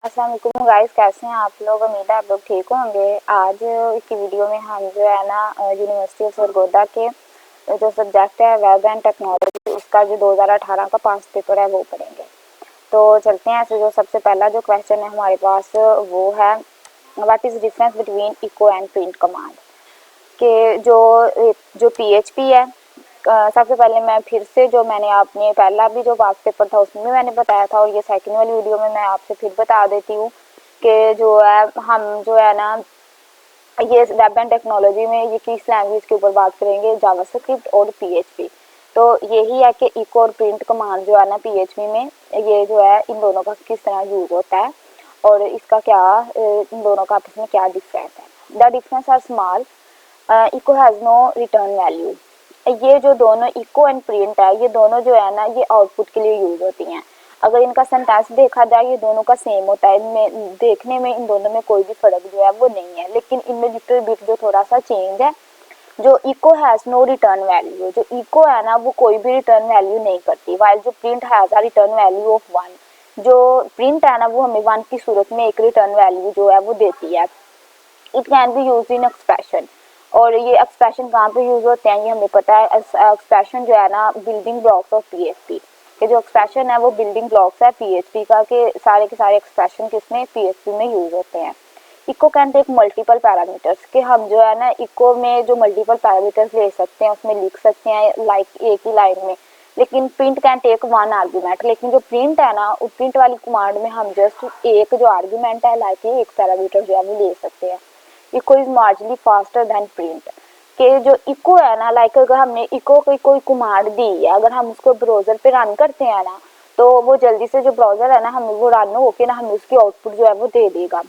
अस्सलाम वालेकुम गाइस, कैसे हैं आप लोग। उम्मीद है आप लोग ठीक होंगे। आज की वीडियो में हम जो है ना यूनिवर्सिटी ऑफ सरगोदा के जो सब्जेक्ट है वेब एंड टेक्नोलॉजी, उसका जो 2018 का पास पेपर है वो पढ़ेंगे। तो चलते हैं। ऐसे जो सबसे पहला जो क्वेश्चन है हमारे पास वो है, what is difference between echo and print command. के जो पीएचपी है, सबसे पहले मैं फिर से जो मैंने आपने पहला भी जो पास पेपर था उसमें भी मैंने बताया था, और ये सेकंड वाली वीडियो में मैं आपसे फिर बता देती हूँ कि जो है हम जो है ना ये वेब एंड टेक्नोलॉजी में ये किस लैंग्वेज के ऊपर बात करेंगे, जावास्क्रिप्ट और पीएचपी। तो यही है कि इको और प्रिंट कमांड जो है ना पीएचपी में, ये जो है इन दोनों का किस तरह यूज होता है और इसका क्या इन दोनों का आपस में क्या डिफरेंस है। The difference are small. Echo has no return value. ये जो दोनों इको एंड प्रिंट है, ये दोनों जो है ना ये आउटपुट के लिए यूज होती हैं। अगर इनका सेंटेंस देखा जाए ये दोनों का सेम होता है, इनमें देखने में इन दोनों में कोई भी फर्क जो है वो नहीं है, लेकिन इनमें लिटिल बिट जो थोड़ा सा चेंज है। जो eco has no return value, जो इको है ना वो कोई भी रिटर्न वैल्यू नहीं करती, वाइल जो print has a return value of one. जो प्रिंट है ना वो हमें वन की सूरत में एक रिटर्न वैल्यू जो है वो देती है। It can be use in expression. और ये एक्सप्रेशन कहाँ पे यूज होते हैं ये हमें पता है। एक्सप्रेशन जो है ना बिल्डिंग ब्लॉक्स ऑफ पीएचपी के, जो एक्सप्रेशन है वो बिल्डिंग ब्लॉक्स है पीएचपी का, के सारे एक्सप्रेशन किसमें पीएचपी में यूज होते हैं। Echo can take multiple parameters, कि हम जो है ना इको में जो मल्टीपल पैरामीटर्स ले सकते हैं उसमें लिख सकते हैं लाइक एक ही लाइन में। लेकिन print can take one argument, लेकिन जो प्रिंट है ना प्रिंट वाली कमांड में हम जस्ट एक जो आर्ग्यूमेंट है लाइक एक पैरामीटर जो है वो ले सकते हैं। Eco is marginally faster than print. के जो इको है ना, लाइक अगर हमने इको की कोई कमांड दी है, अगर हम उसको ब्राउजर पे रन करते हैं ना तो वो जल्दी से जो ब्राउजर है ना हमें वो रन होके ना हमें उसकी आउटपुट जो है वो दे देगा।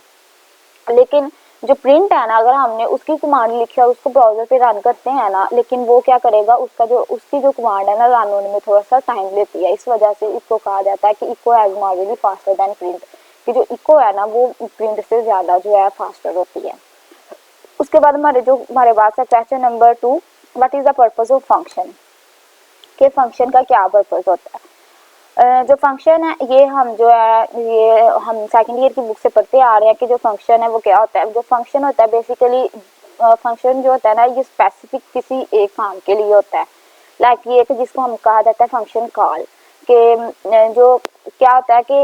लेकिन जो प्रिंट है ना, अगर हमने उसकी कमांड लिखी और उसको ब्राउजर पे रन करते हैं ना, लेकिन वो क्या करेगा, उसकी जो कमांड है ना रन होने में थोड़ा सा टाइम लेती है। इस वजह से इसको कहा जाता है कि eco has marginally faster than print, कि जो इको है ना वो प्रिंट से ज्यादा जो है फास्टर होती है। उसके बाद हमारे पास है question number 2, what is the purpose of function. के फंक्शन का क्या पर्पस होता है। जो फंक्शन है ये हम जो है ये हम सेकेंड ईयर की बुक से पढ़ते आ रहे हैं कि जो फंक्शन है वो क्या होता है। जो फंक्शन होता है बेसिकली, फंक्शन जो होता है ना ये स्पेसिफिक किसी एक काम के लिए होता है। लाइक ये कि जिसको हम कहा जाता है फंक्शन कॉल के, जो क्या होता है कि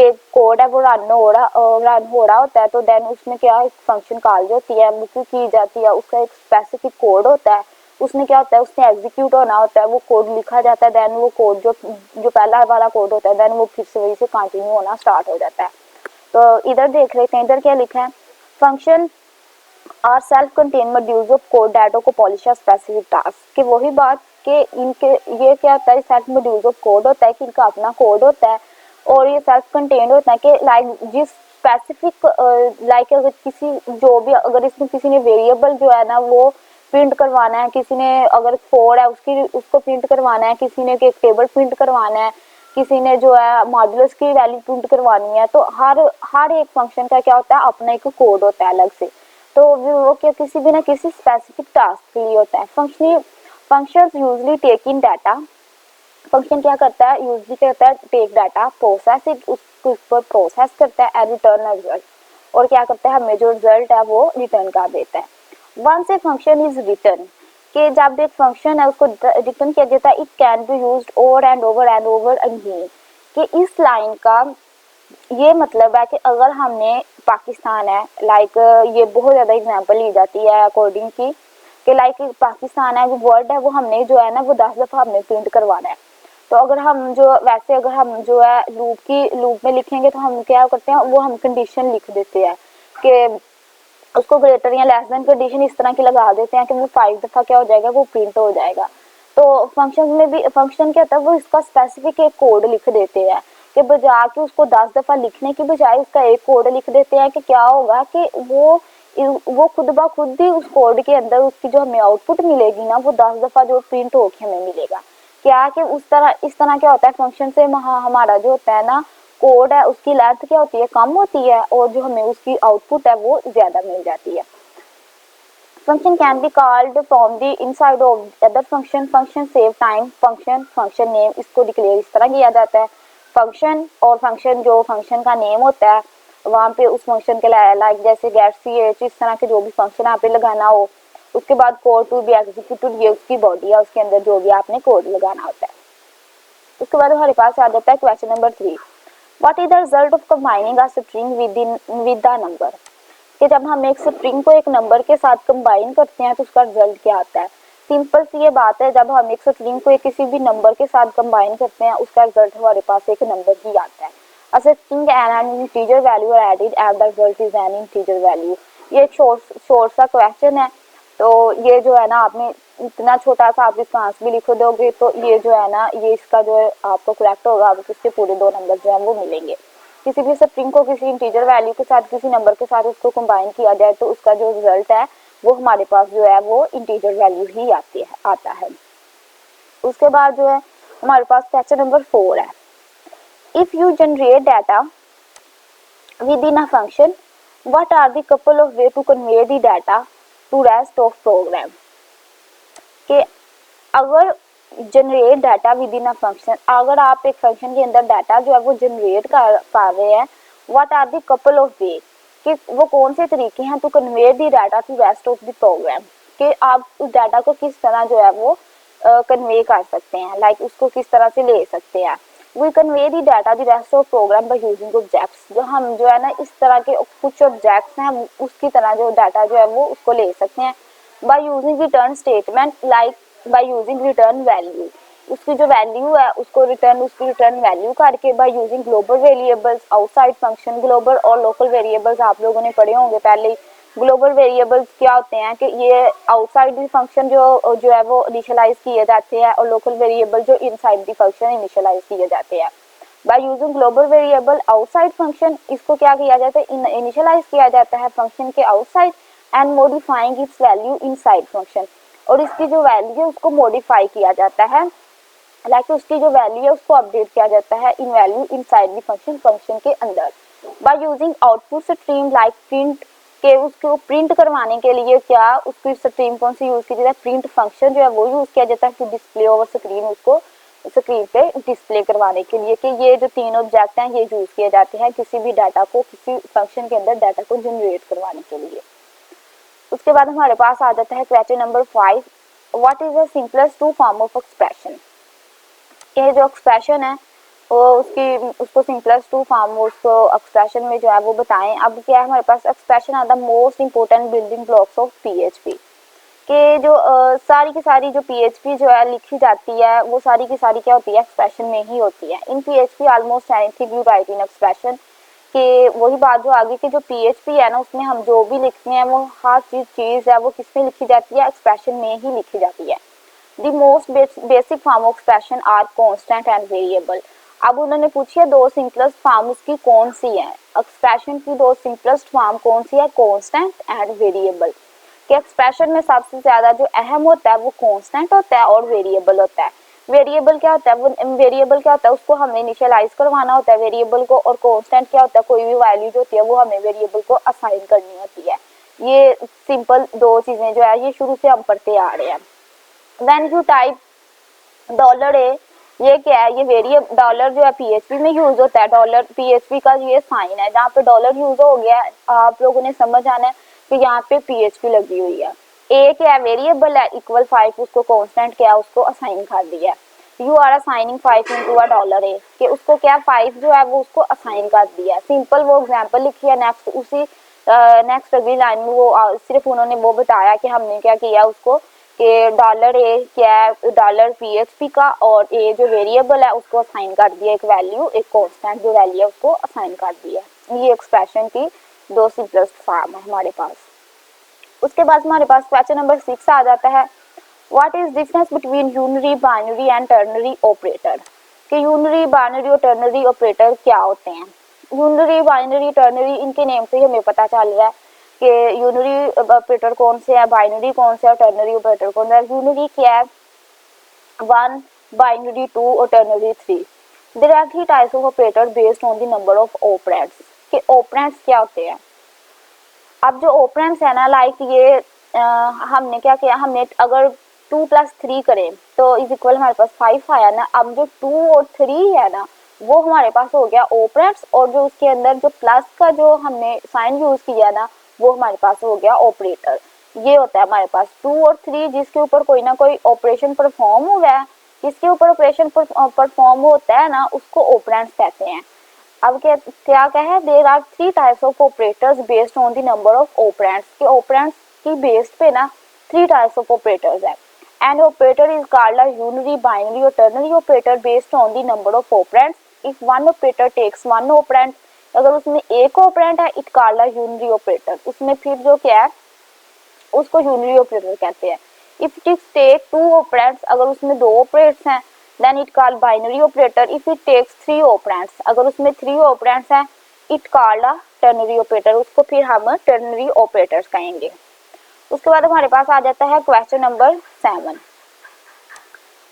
एक कोड है वो रन हो रहा होता है, तो देन उसमें क्या फंक्शन कॉल जो होती है वो क्यों की जाती है, उसका एक स्पेसिफिक कोड होता है। उसमें क्या होता है, उसने एग्जीक्यूट होना होता है, वो कोड लिखा जाता है, देन वो कोड जो पहला वाला कोड होता है देन वो फिर से वही से कंटिन्यू होना स्टार्ट हो जाता है। तो इधर देख लेते हैं, इधर क्या लिखा है, function are self contain modules of code data को पॉलिश स्पेसिफिक टास्क, कि वही बात कि इनके ये क्या होता है, सेल्फ मॉड्यूल्स ऑफ कोड होता है कि इनका अपना कोड होता है और ये सेल्फ कंटेन्ड होता है कि लाइक जिस स्पेसिफिक लाइक अगर किसी जो भी अगर इसमें किसी ने वेरिएबल जो है ना वो प्रिंट करवाना है, किसी ने अगर कोड है उसकी उसको प्रिंट करवाना है, किसी ने एक टेबल प्रिंट करवाना है, किसी ने जो है मॉड्यूलस की वैल्यू प्रिंट करवानी है, तो हर हर एक फंक्शन का क्या होता है अपना एक कोड होता है अलग से। तो वो क्या किसी भी ना किसी स्पेसिफिक टास्क के लिए होता है। फंक्शंस यूजली टेक इन डाटा, फंक्शन क्या करता है यूजली करता है टेक डाटा, प्रोसेस इट, उसको पर प्रोसेस करता है एंड रिटर्न रिजल्ट, और क्या करता है हमें जो रिजल्ट है वो रिटर्न कर देता है। Once a function is return, कि जब एक फंक्शन है उसको रिटर्न किया जाता है, it can be used over and over and over again. कि इस लाइन का ये मतलब है कि अगर हमने पाकिस्तान है लाइक ये बहुत ज़्यादा एग्जांपल ली जाती है अकॉर्डिंग कि लाइक पाकिस्तान है जो वर्ड है वो हमने जो है ना वो 10 दफ़ा हमने प्रिंट करवाना है। तो अगर हम जो वैसे अगर हम जो है लूप में लिखेंगे तो हम क्या करते हैं वो हम कंडीशन लिख देते हैं कि उसको ग्रेटर या लेस देन कंडीशन इस तरह की लगा देते हैं कि वो 5 दफ़ा क्या हो जाएगा वो प्रिंट हो जाएगा। तो फंक्शन में भी फंक्शन क्या होता है वो इसका स्पेसिफिक एक कोड लिख देते हैं कि बजा के उसको 10 दफ़ा लिखने की बजाय उसका एक कोड लिख देते हैं कि क्या होगा कि वो खुद ब खुद ही उस कोड के अंदर उसकी जो हमें आउटपुट मिलेगी ना वो 10 दफ़ा जो प्रिंट होके हमें मिलेगा। क्या कि इस तरह क्या होता है फंक्शन से हमारा जो होता है ना कोड है उसकी लेंथ क्या होती है कम होती है और जो हमें उसकी आउटपुट है वो ज्यादा मिल जाती है। Function can be called from the inside of other function save time, function name इसको डिक्लेयर इस तरह किया जाता है। फंक्शन और फंक्शन जो फंक्शन का नेम होता है वहाँ पे उस फंक्शन के लाइक जैसे गेट ch इस तरह के जो भी फंक्शन यहाँ पे लगाना हो, उसके बाद कोड टू बी एग्जीक्यूटेड, ये उसकी बॉडी है, उसके अंदर जो भी आपने कोड लगाना होता है। उसके बाद हमारे पास आ जाता है question number 3, what is the result of combining a string with the number, कि जब हम एक स्ट्रिंग को एक नंबर के साथ कंबाइन करते हैं तो उसका रिजल्ट क्या आता है। सिंपल सी ये बात है, जब हम एक स्ट्रिंग को किसी भी नंबर के साथ कंबाइन करते हैं उसका रिजल्ट हमारे पास एक नंबर ही आता है। A string and an integer value are added and the result is an integer value। ये एक शॉर्ट सा क्वेश्चन है, तो ये जो है ना आपने इतना छोटा सा आप इसका आंसर भी लिख दोगे तो ये जो है ना ये इसका जो है आपको करेक्ट होगा, आपको इसके पूरे 2 नंबर जो है वो मिलेंगे। किसी भी स्ट्रिंग को किसी इंटीजर वैल्यू के साथ किसी नंबर के साथ उसको कंबाइन किया जाए तो उसका जो रिजल्ट है वो हमारे पास जो है वो इंटीजर वैल्यू ही आता है। उसके बाद जो है हमारे पास क्वेश्चन नंबर 4 है, if you generate data within a function, what are the couple of way to convey the data to rest of program, कि अगर generate data with in a function, अगर आप एक फंक्शन के अंदर डाटा जो है वो जनरेट कर रहे हैं, what are the couple of way, कि वो कौन से तरीके हैं to convey the data to rest of the program, कि आप उस डाटा को किस तरह जो है वो कन्वे कर सकते हैं, लाइक उसको किस तरह से ले सकते हैं। We convey the data the rest of program by using objects, जो हम जो है ना इस तरह के कुछ ऑब्जेक्ट्स हैं उसकी तरह जो डाटा जो है वो उसको ले सकते हैं। By using return statement, like by using return value, उसकी जो वैल्यू है उसको उसकी रिटर्न वैल्यू करके, by using global variables outside function, global और लोकल वेरिएबल्स आप लोगों ने पढ़े होंगे पहले। ग्लोबल वेरिएबल्स क्या होते हैं कि ये आउटसाइड द फंक्शन जो है वो इनिशियलाइज किए जाते हैं, और लोकल वेरिएबल जो इनसाइड द फंक्शन इनिशियलाइज किए जाते हैं। By using global variable outside function, इसको क्या किया जाता है, इनिशियलाइज किया जाता है फंक्शन के outside, and modifying it's value inside function, और इसकी जो वैल्यू है उसको मॉडिफाई किया जाता है, लाइक उसकी जो वैल्यू है उसको अपडेट किया जाता है इन वैल्यू इनसाइड द फंक्शन के अंदर। By using output stream like print, के उसको प्रिंट करवाने के लिए क्या उसकी स्ट्रीम कौन सी यूज की जाती है, प्रिंट फंक्शन जो है वो यूज किया जाता है टू डिस्प्ले ओवर स्क्रीन, उसको स्क्रीन पे डिस्प्ले करवाने के लिए, कि ये जो 3 ऑब्जेक्ट हैं ये यूज किए जाते हैं किसी भी डाटा को किसी फंक्शन के अंदर डाटा को जनरेट करवाने के लिए। उसके बाद हमारे पास आ जाता है question number 5, what is the simplest to form of expression, ये जो एक्सप्रेशन है वो उसको सिंपलेस्ट टू फॉर्म उसको एक्सप्रेशन में जो है वो बताएं। अब क्या है हमारे पास expression are the most important building blocks of PHP, कि जो सारी की सारी जो पीएचपी जो है लिखी जाती है वो सारी की सारी क्या होती है, एक्सप्रेशन में ही होती है। In PHP almost anything you write in expression, कि वही बात जो आगे की जो पीएचपी है ना उसमें हम जो भी लिखते हैं वो हर चीज है वो किसमें लिखी जाती है, एक्सप्रेशन में ही लिखी जाती है। The most basic form of expression are constant and variable. अब उन्होंने पूछी है 2 सिंपलेस्ट फॉर्म उसकी कौन सी है, एक्सप्रेशन की 2 सिंपलेस्ट फॉर्म कौन सी है, कांस्टेंट एंड वेरिएबल। कि एक्सप्रेशन में सबसे ज्यादा जो अहम होता है वो कांस्टेंट होता है और वेरिएबल होता है। वेरिएबल क्या होता है, वो वेरिएबल क्या होता है उसको हमें इनिशियलाइज करवाना होता है वेरिएबल को, और कांस्टेंट क्या होता है कोई भी वैल्यू जो होती है वो हमें वेरिएबल को असाइन करनी होती है। ये सिंपल 2 चीजें जो है ये शुरू से हम पढ़ते आ रहे हैं। व्हेन यू टाइप $a, ये क्या है, ये वेरिएबल डॉलर जो है पीएचपी में यूज होता है, डॉलर पीएचपी का ये साइन है, जहाँ पे डॉलर यूज हो गया आप लोगों ने समझ आना है कि यहाँ पे पीएचपी लगी हुई है। ए क्या है, वेरिएबल है, इक्वल 5 उसको कांस्टेंट क्या उसको असाइन कर दिया। You are assigning 5 into a $a, कि उसको क्या 5 जो है वो उसको असाइन कर दिया। सिंपल वो एग्जाम्पल लिखी है, नेक्स्ट उसी नेक्स्ट अगली लाइन में वो सिर्फ उन्होंने वो बताया कि हमने क्या किया उसको, कि $a क्या है डॉलर पीएचपी का, और ए जो वेरिएबल है उसको असाइन कर दिया एक वैल्यू, एक कांस्टेंट जो वैल्यू है उसको असाइन कर दिया। ये एक्सप्रेशन की 2 सिंपलेस्ट फॉर्म है हमारे पास। उसके बाद हमारे पास क्वेश्चन नंबर 6 आ जाता है, what is difference between unary, binary and ternary operator, कि यूनरी, बाइनरी और टर्नरी ऑपरेटर क्या होते हैं। यूनरी, बाइनरी, टर्नरी इनके नेम से हमें पता चल रहा है कि यूनरी ऑपरेटर कौन से है, बाइनरी कौन से है और टर्नरी ऑपरेटर कौन है। यूनरी क्या है 1, बाइनरी 2 और ternary 3। There are 3 types of operator based on the number of operands, कि ऑपरेंड्स क्या होते हैं। अब जो ऑपरेंड्स है ना, लाइक ये हमने क्या किया, हमने अगर 2 + 3 करें तो इज इक्वल हमारे पास 5 आया ना। अब जो 2 और 3 है ना वो हमारे पास हो गया ऑपरेंड्स, और जो उसके अंदर जो प्लस का जो हमने साइन यूज किया ना वो हमारे पास हो गया ऑपरेटर। ये होता है हमारे पास 2 और 3 जिसके ऊपर कोई ना कोई ऑपरेशन परफॉर्म हुआ है, जिसके ऊपर ऑपरेशन परफॉर्म होता है ना उसको ऑपरेंड्स कहते हैं। अब क्या कहे, there are 3 types of operators based on the number of operands, के ऑपरेंड्स की बेस पे ना 3 टाइप्स ऑफ ऑपरेटर्स है। An operator is called a unary, binary और ternary operator based on the number of operands. If one operator takes one operand, अगर उसमें एक operand है it called a unary operator, उसमें फिर जो क्या है उसको यूनरी ऑपरेटर कहते हैं। इफ इट टेक 2 ऑपरेंड्स, अगर उसमें 2 ऑपरेंड्स हैं then it called binary operator. If it takes 3 operands, अगर उसमें 3 ऑपरेंड्स हैं it called a ternary operator, उसको फिर हम टर्नरी ऑपरेटर्स कहेंगे। उसके बाद हमारे पास आ जाता है question number 7।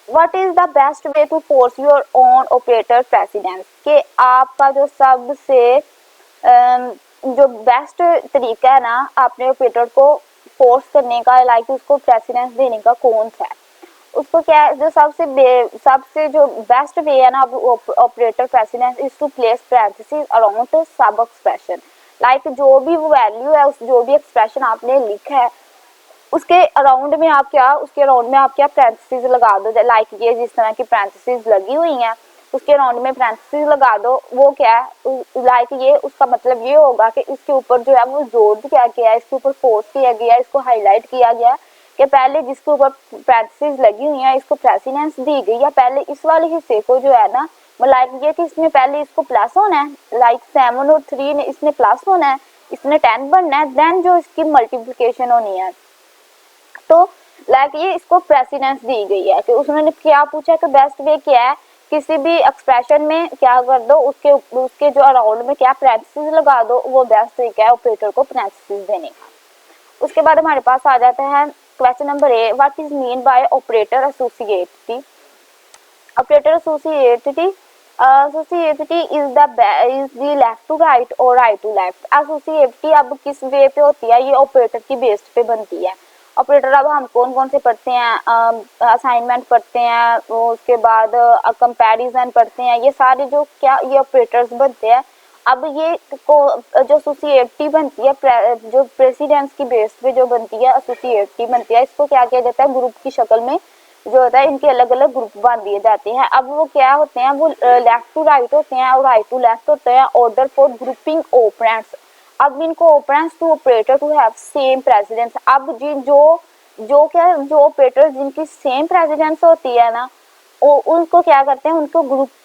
What is the best way to force your own operator precedence, के आपका जो सबसे जो बेस्ट तरीका है ना अपने ऑपरेटर को फोर्स करने का, लाइक उसको प्रेसिडेंस देने का कौन सा है, उसको क्या है जो सबसे जो बेस्ट वे है ना operator precedence is to place parenthesis around sub expression, like जो भी वो वैल्यू है उस जो भी एक्सप्रेशन आपने लिखा है उसके अराउंड में आप क्या पैरेंथेसिस लगा दो, लाइक ये जिस तरह की पैरेंथेसिस लगी हुई हैं उसके अराउंड में पैरेंथेसिस लगा दो। वो क्या है लाइक ये उसका मतलब ये होगा कि इसके ऊपर जो है वो जोर दिया गया है, इसके ऊपर फोर्स किया गया, इसको हाईलाइट किया गया कि पहले जिसके ऊपर पैरेंथेसिस लगी हुई है इसको प्रेसिडेंस दी गई है, पहले इस वाले हिस्से को जो है ना लाइक ये कि इसमें पहले इसको प्लस होना है, लाइक 7 और 3 ने इसमें प्लस होना है, इसमें 10 बनना है, देन जो इसकी मल्टीप्लिकेशन होनी है। तो लाइक ये इसको प्रेसिडेंस दी गई है कि उसने क्या पूछा कि बेस्ट वे क्या है, किसी भी एक्सप्रेशन में क्या कर दो उसके उसके जो अराउंड में क्या पैरेंथेसिस लगा दो, वो बेस्ट तरीका है ऑपरेटर को पैरेंथेसिस देने का। उसके बाद हमारे पास आ जाता है question number 8, what is mean by operator associativity. Operator associativity is the left to right और राइट टू लेफ्ट। एसोसिएटिविटी अब किस वे पे होती है, ये ऑपरेटर की बेस पे बनती है। ऑपरेटर अब हम कौन कौन से पढ़ते हैं, असाइनमेंट पढ़ते हैं, उसके बाद कंपैरिजन पढ़ते हैं, ये सारे जो क्या ये ऑपरेटर्स बनते हैं। अब ये जो एसोसिएटिव बनती है जो प्रेसिडेंस की बेस पे जो बनती है एसोसिएटिव बनती है, इसको क्या किया जाता है ग्रुप की शक्ल में जो होता है इनके अलग अलग ग्रुप बांध दिए जाते हैं। अब वो क्या होते हैं, वो लेफ्ट टू राइट होते हैं और राइट टू लेफ्ट होते हैं। ऑर्डर फॉर ग्रुपिंग ऑपरेंड्स, अब इनको operands to operator to have same precedence. अब जिन जो ऑपरेटर जिनकी सेम प्रेसिडेंस होती है ना उनको क्या करते हैं,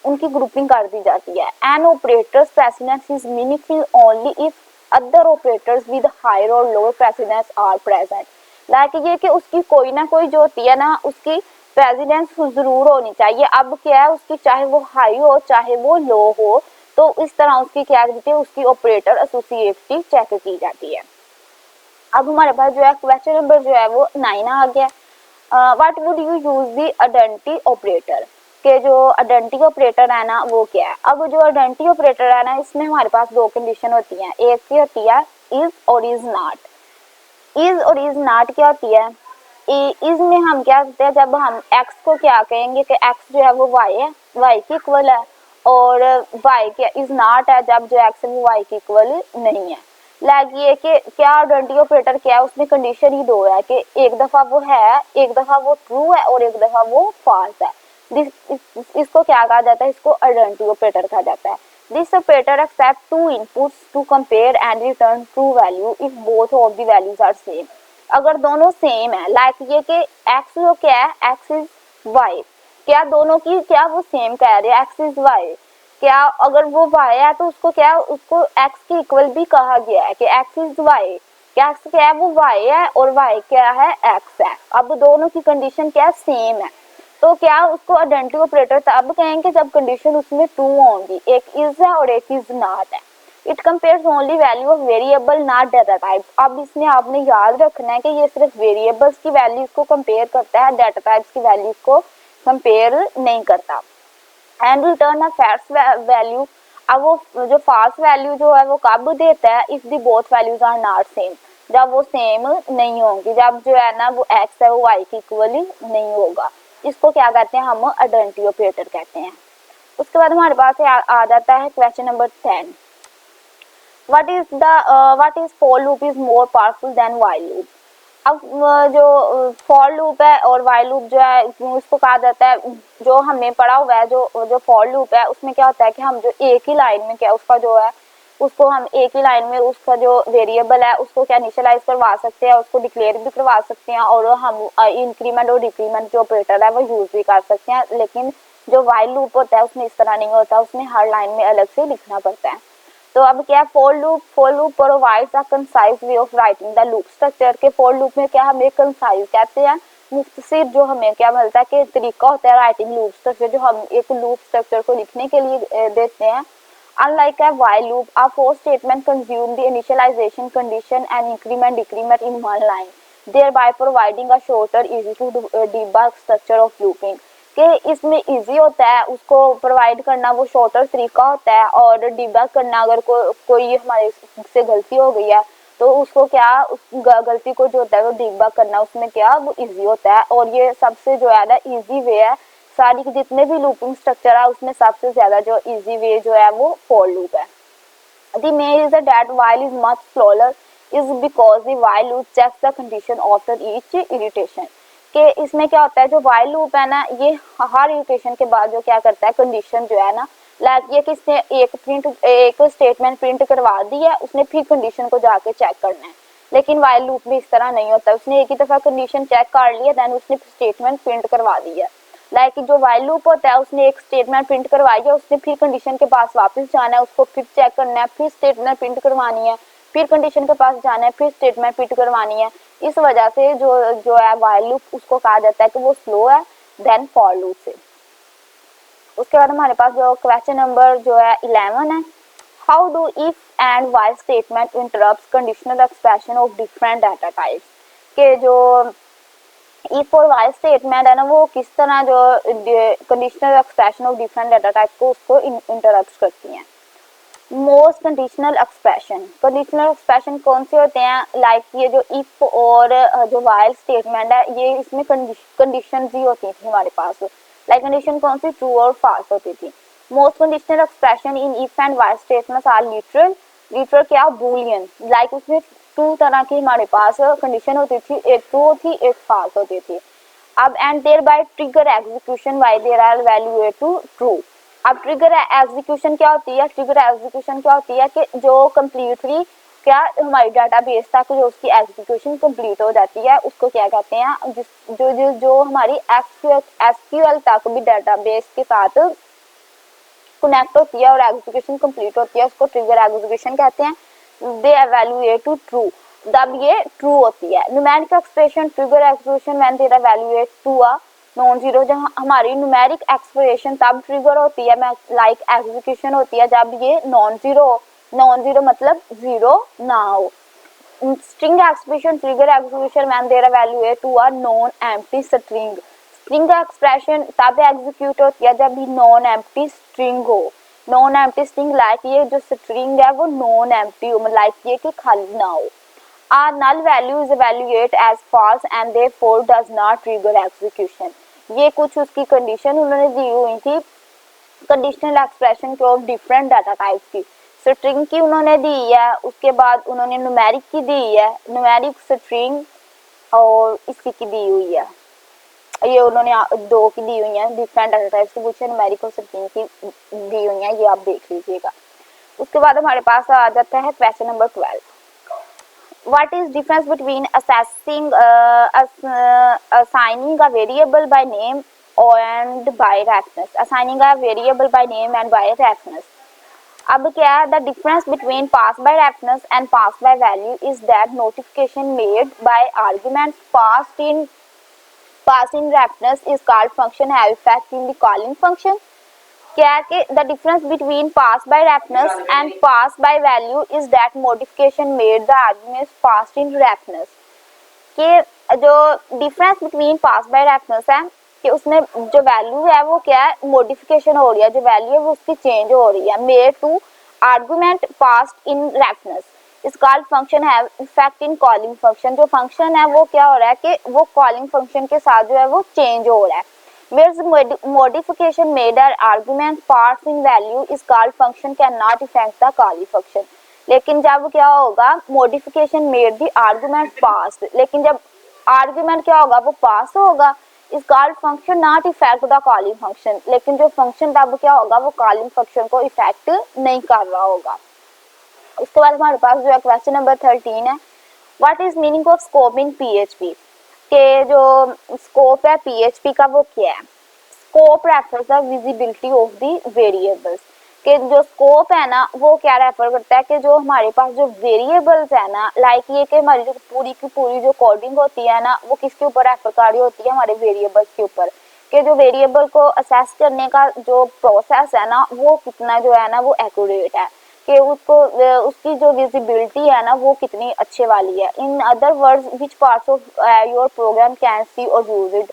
उनकी ग्रुपिंग कर दी जाती है। An operator's precedence is meaningful only if other operators with higher or lower precedence are present, like ये कि उसकी कोई ना कोई जो होती है ना उसकी प्रेसिडेंस जरूर होनी चाहिए। अब क्या है उसकी चाहे वो हाई हो चाहे वो लो हो, तो इस तरह उसकी क्या कहते हैं उसकी ऑपरेटर एसोसिएटिव चेक की जाती है। अब हमारे पास जो है क्वेश्चन नंबर जो है वो 9 आ गया। What would you use the identity operator, के जो आइडेंटिटी ऑपरेटर है ना वो क्या है। अब जो आइडेंटिटी ऑपरेटर है ना इसमें हमारे पास 2 कंडीशन होती हैं, एक की होती है इज और इज नॉट। इज और इज नॉट क्या होती है, इज में हम क्या करते हैं जब हम x को क्या कहेंगे कि x जो है वो y है, y की इक्वल है, और y क्या इज नॉट है जब जो x है वो y की इक्वल नहीं है। लाइक ये कि क्या आइडेंटिटी ऑपरेटर क्या है उसमें कंडीशन ही 2 है कि एक दफा वो है, एक दफा वो ट्रू है और एक दफा वो फॉल्स है। इसको क्या कहा जाता है, इसको आइडेंटिटी ऑपरेटर कहा जाता है। This operator except 2 inputs to compare and return true value if both of the values are same. अगर दोनों सेम है, लाइक ये कि x जो क्या है x इज y, क्या दोनों की क्या वो सेम कह रहे हैं x इज y, क्या अगर वो y है तो उसको क्या उसको x के इक्वल भी कहा गया है कि x इज y, क्या x क्या है वो y है और y क्या है x है। अब दोनों की कंडीशन क्या सेम है, तो क्या उसको आइडेंटिटी ऑपरेटर तब कहेंगे जब कंडीशन उसमें 2 होंगी, एक इज है और एक इज नॉट है। It compares only value of variable not data types. अब इसमें आपने याद रखना है कि ये सिर्फ वेरिएबल्स की वैल्यूज को कंपेयर करता है, डाटा टाइप्स की वैल्यूज को कंपेयर नहीं करता। And return a false value, अब वो जो फॉल्स वैल्यू जो है वो कब देता है, if the both values are not same, जब वो सेम नहीं होंगी, जब जो है ना वो x है वो y की इक्वल नहीं होगा। इसको क्या कहते हैं हम आइडेंटिटी ऑपरेटर कहते हैं। उसके बाद हमारे पास आ जाता है question number 10। What is for loop is more powerful than while loop. अब जो फॉर लूप है और व्हाइल लूप जो है उसको कहा जाता है, जो हमने पढ़ा हुआ है जो फॉर लूप है उसमें क्या होता है कि हम जो एक ही लाइन में क्या उसका जो है उसको हम एक ही लाइन में उसका जो वेरिएबल है उसको क्या इनिशियलाइज करवा सकते हैं, उसको डिक्लेयर भी करवा सकते हैं और हम इंक्रीमेंट और डिक्रीमेंट जो ऑपरेटर है वो यूज भी कर सकते हैं। लेकिन जो व्हाइल लूप होता है उसमें इस तरह नहीं होता, उसमें हर लाइन में अलग से लिखना पड़ता है। तो अब क्या for loop provides a concise way of writing the loop structure के फॉर लूप में क्या हमें कंसाइज कहते हैं, मुख्तसर जो हमें क्या मिलता है कि तरीका होता है राइटिंग लूप स्ट्रक्चर जो हम एक लूप स्ट्रक्चर को लिखने के लिए देते हैं। Unlike a while loop, a for statement consume the initialization condition and increment decrement in one line, thereby providing a shorter, easy to debug structure of looping। कि इसमें इजी होता है उसको प्रोवाइड करना, वो शॉर्टर तरीका होता है और डिबग करना अगर कोई हमारे से गलती हो गई है तो उसको क्या उस गलती को जो होता है वो डिबग करना उसमें क्या वो इजी होता है। और ये सबसे जो है ना इजी वे है, सारी जितने भी लूपिंग स्ट्रक्चर है उसमें सबसे ज्यादा जो इजी वे जो है वो फॉर लूप है। The main reason that while is much slower is because the while loop checks the condition after each iteration। कि इसमें क्या होता है जो while loop है ना ये हर इटरेशन के बाद जो क्या करता है कंडीशन जो है ना लाइक ये किसने एक स्टेटमेंट प्रिंट करवा दी है उसने फिर कंडीशन को जाके चेक करना है। लेकिन while loop में इस तरह नहीं होता, उसने एक ही दफा कंडीशन चेक कर लिया देन उसने स्टेटमेंट प्रिंट करवा दी है। लाइक जो व्हाइल लूप होता है उसने एक स्टेटमेंट प्रिंट करवाई है, उसने फिर कंडीशन के पास वापस जाना है, उसको फिर चेक करना है, फिर स्टेटमेंट प्रिंट करवानी है, फिर कंडीशन के पास जाना है, फिर स्टेटमेंट प्रिंट करवानी है। इस वजह से जो है व्हाइल लूप उसको कहा जाता है कि वो स्लो है देन फॉर लूप से। उसके बाद हमारे पास जो क्वेश्चन नंबर जो है 11 है, how do if and while statement interrupts conditional expression of different data types. के जो इफ और व्हाइल स्टेटमेंट है ना वो किस तरह जो conditional expression of different data type को उसको इंटरप्ट करती हैं। मोस्ट कंडीशनल एक्सप्रेशन कौन से होते हैं, लाइक ये जो इफ और जो व्हाइल स्टेटमेंट है ये इसमें कंडीशन ही होती थी हमारे पास। लाइक कंडीशन कौन सी ट्रू और फॉल्स होती थी। Most conditional expression in if and while statements are literal क्या बूलियन। लाइक उसमें टू तरह की हमारे पास कंडीशन होती थी, एक ट्रू होती एक फॉल्स होती थी। अब and thereby trigger execution by there are value to true. अब ट्रिगर एग्जीक्यूशन क्या होती है, ट्रिगर एग्जीक्यूशन क्या होती है कि जो कम्प्लीटली क्या हमारी डाटाबेस तक जो उसकी एग्जीक्यूशन कंप्लीट हो जाती है उसको क्या कहते हैं, जो हमारी एसक्यूएल तक भी डाटाबेस के साथ कनेक्ट होती है और एग्जीक्यूशन कंप्लीट होती है उसको ट्रिगर एग्जीक्यूशन कहते हैं। दे एवेल्युएट टू ट्रू, जब ये ट्रू होती है। Numeric expression trigger execution when they evaluate to a non zero, जब हमारी न्यूमेरिक एक्सप्रेशन तब ट्रिगर होती है लाइक एग्जीक्यूशन होती है जब ये नॉन जीरो मतलब जीरो ना हो। String expression trigger execution when they evaluate to a non empty string. String expression तब एग्जीक्यूट होती है जब नॉन एम्प्टी स्ट्रिंग हो। नॉन एम्प्टी स्ट्रिंग लाइक ये जो स्ट्रिंग है वो नॉन एम्प्टी हो, लाइक ये कि खाली ना हो। A null value is evaluated as false and therefore does not trigger execution। ये कुछ उसकी कंडीशन उन्होंने दी हुई थी कंडीशनल एक्सप्रेशन के ऑफ डिफरेंट डाटा टाइप्स की। स्ट्रिंग की उन्होंने दी है, उसके बाद उन्होंने न्यूमेरिक की दी है, न्यूमेरिक स्ट्रिंग और इसी की दी हुई है, ये उन्होंने दो की दी हुई है डिफरेंट डाटा टाइप्स की पूछे, न्यूमेरिक और स्ट्रिंग की दी हुई है, ये आप देख लीजिएगा। उसके बाद हमारे पास आ जाता है question number 12। What is difference between assigning a variable by name and by reference? Assigning a variable by name and by reference. अब क्या है, the difference between pass by reference and pass by value is that notification made by arguments passed in reference is called function have effect in the calling function। क्या है कि the difference between pass by reference and pass by value is that modification made the arguments passed in reference. कि जो difference between pass by reference है कि उसमें जो value है वो क्या है मॉडिफिकेशन हो रही है, जो वैल्यू है वो उसकी चेंज हो रही है made to argument passed in reference is called function have effect in calling function. जो फंक्शन है वो क्या हो रहा है कि वो कॉलिंग फंक्शन के साथ जो है वो चेंज हो रहा है। where modification made or argument parts in value is called function cannot affect the Kali function। लेकिन जब क्या होगा, modification made the argument passed, लेकिन जब argument क्या होगा, वो पास होगा, इस called function not affect the Kali function, लेकिन जो function तब क्या होगा, वो Kali function को इफेक्ट नहीं कर रहा होगा। उसके बाद हमारे पास जो है क्वेश्चन नंबर 13 है, what is meaning of scope in PHP, के जो स्कोप है पीएचपी का वो क्या है। Scope refers the visibility of the variables, के जो स्कोप है ना वो क्या रेफर करता है कि जो हमारे पास जो वेरिएबल्स है ना, लाइक ये कि हमारी जो पूरी की पूरी जो कोडिंग होती है ना वो किसके ऊपर रेफर कर रही होती है, हमारे वेरिएबल्स के ऊपर, कि जो वेरिएबल को असेस करने का जो प्रोसेस है ना वो कितना जो है ना वो एक्यूरेट है, कि उसको उसकी जो विजिबिलिटी है ना वो कितनी अच्छे वाली है। In other words which parts of your program can see or use it.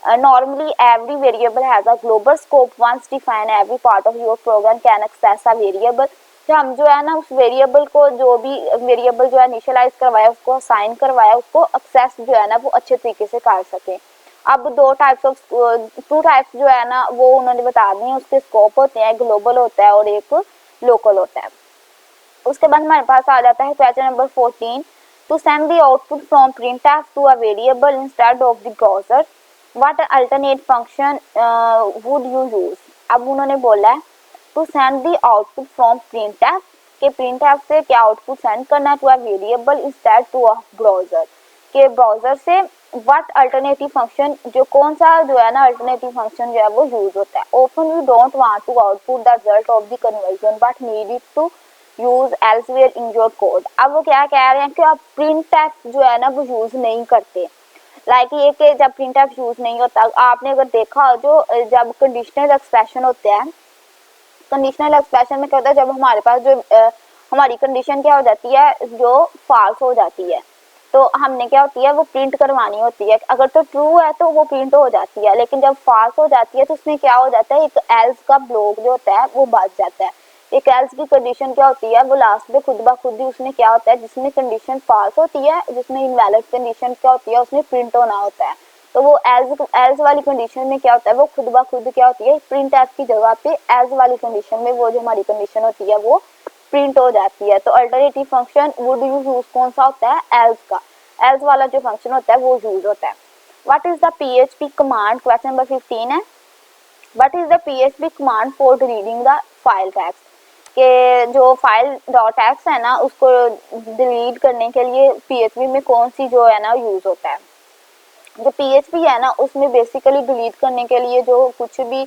Normally every variable has a global scope, once define every part of your program can access a variable। तो हम जो है ना उस variable को, जो भी variable जो है इनिशियलाइज करवाया उसको असाइन करवाया, उसको एक्सेस जो है ना वो अच्छे तरीके से कर सके। अब टू टाइप्स जो है ना वो उन्होंने बता दी है, उसके स्कोप होते हैं, ग्लोबल होता है और एक लोकल होता है। उसके बाद हमारे पास आ जाता है question number 14, to send the output from printf to a variable instead of the browser what alternate function would you use. अब उन्होंने बोला है to send the output from printf, के प्रिंटफ से क्या आउटपुट सेंड करना है to a variable instead to a browser, के ब्राउजर से व्हाट अल्टरनेटिव फंक्शन, जो कौन सा जो है ना अल्टरनेटिव फंक्शन जो है वो यूज होता है। Often we don't want to output the result of the conversion but need it to use elsewhere in your code. अब वो क्या कह रहे हैं कि आप प्रिंटफ जो है ना वो यूज नहीं करते, लाइक ये कि जब प्रिंटफ यूज नहीं होता, आपने अगर देखा हो जो जब कंडीशनल एक्सप्रेशन होते हैं, कंडीशनल एक्सप्रेशन में क्या होता है, जब हमारे पास जो हमारी कंडीशन क्या हो जाती है, जो फॉल्स हो जाती है, तो हमने क्या होती है वो प्रिंट करवानी होती है। अगर तो ट्रू है तो वो प्रिंट हो जाती है, लेकिन जब फॉल्स हो जाती है तो उसमें क्या हो जाता है, एक एल्स का ब्लॉक जो होता है वो बच जाता है। एक एल्स की कंडीशन क्या होती है, वो लास्ट में खुद ब खुद ही उसमें क्या होता है, जिसमें कंडीशन फॉल्स होती है, जिसमें इनवैलिड कंडीशन क्या होती है उसमें प्रिंट होना होता है, तो वो एल्स वाली कंडीशन में क्या होता है, वो खुद ब खुद क्या होती है, प्रिंट एफ की जगह पे एल्स वाली कंडीशन में वो जो हमारी कंडीशन होती है वो प्रिंट हो जाती है। तो alternative function would you use कौन सा होता है, एल्स का, एल्स वाला जो फंक्शन होता है वो यूज होता है। What is the PHP command, question number 15 है, what is the PHP command for reading the file text, के जो फाइल डॉट एक्स है ना उसको डिलीट करने के लिए पीएचपी में कौन सी जो है ना यूज होता है। जो पीएचपी है ना उसमें बेसिकली डिलीट करने के लिए जो कुछ भी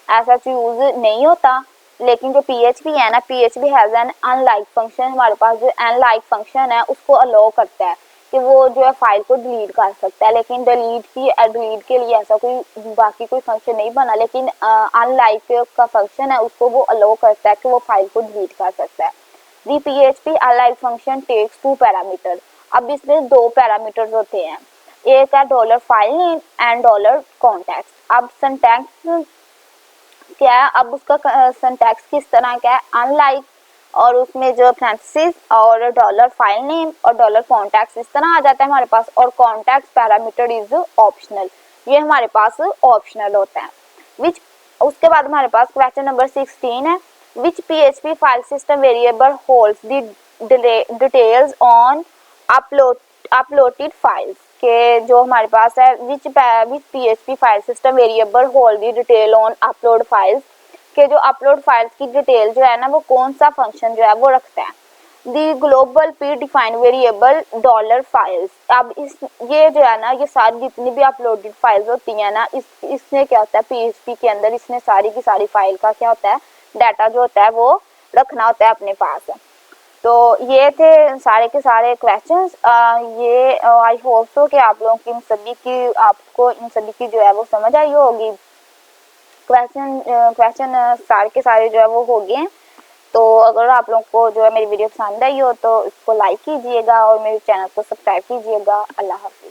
ऐसा यूज नहीं होता, लेकिन जो पीएचपी है ना, PHP has an unlike function, हमारे पास जो अनलाइक फंक्शन है उसको अलाउ करता है कि वो जो है फाइल को डिलीट कर सकता है, लेकिन डिलीट के लिए ऐसा कोई बाकी कोई फंक्शन नहीं बना, लेकिन अनलाइक का फंक्शन है उसको वो अलाउ करता है कि वो फाइल को डिलीट कर सकता है। The PHP unlink function takes 2 parameter. अब इसमें 2 पैरामीटर्स होते हैं, एक है dollar file name and dollar context. अब सिंटैक्स क्या है, अब उसका सिंटैक्स किस तरह का है, अनलाइक, और उसमें जो पैरेंथेसिस और डॉलर फाइल नेम और डॉलर कॉन्टैक्ट इस तरह आ जाता है हमारे पास, और कॉन्टैक्ट पैरामीटर इज ऑप्शनल, ये हमारे पास ऑप्शनल होता है। विच उसके बाद हमारे पास क्वेश्चन नंबर 16 है, which PHP file system variable holds the details on uploaded files, के जो हमारे पास है which PHP file system variable hold the detail on upload files, के जो अपलोड फाइल्स की डिटेल जो है ना वो कौन सा फंक्शन जो है वो रखता है। दी global pre defined variable dollar files. अब ये जो है ना ये सारी जितनी भी अपलोडेड फाइल्स होती हैं ना, इसमें क्या होता है पीएचपी के अंदर, इसमें सारी की सारी फाइल का क्या होता है, डाटा जो होता है वो रखना होता है अपने पास। तो ये थे सारे के सारे क्वेश्चंस। ये आई होप सो कि आप लोगों की आपको इन सभी की जो है वो समझ आई होगी। क्वेश्चन सारे के सारे जो है वो हो गए। तो अगर आप लोगों को जो है मेरी वीडियो पसंद आई हो तो इसको लाइक कीजिएगा और मेरे चैनल को सब्सक्राइब कीजिएगा। अल्लाह हाफ़िज़।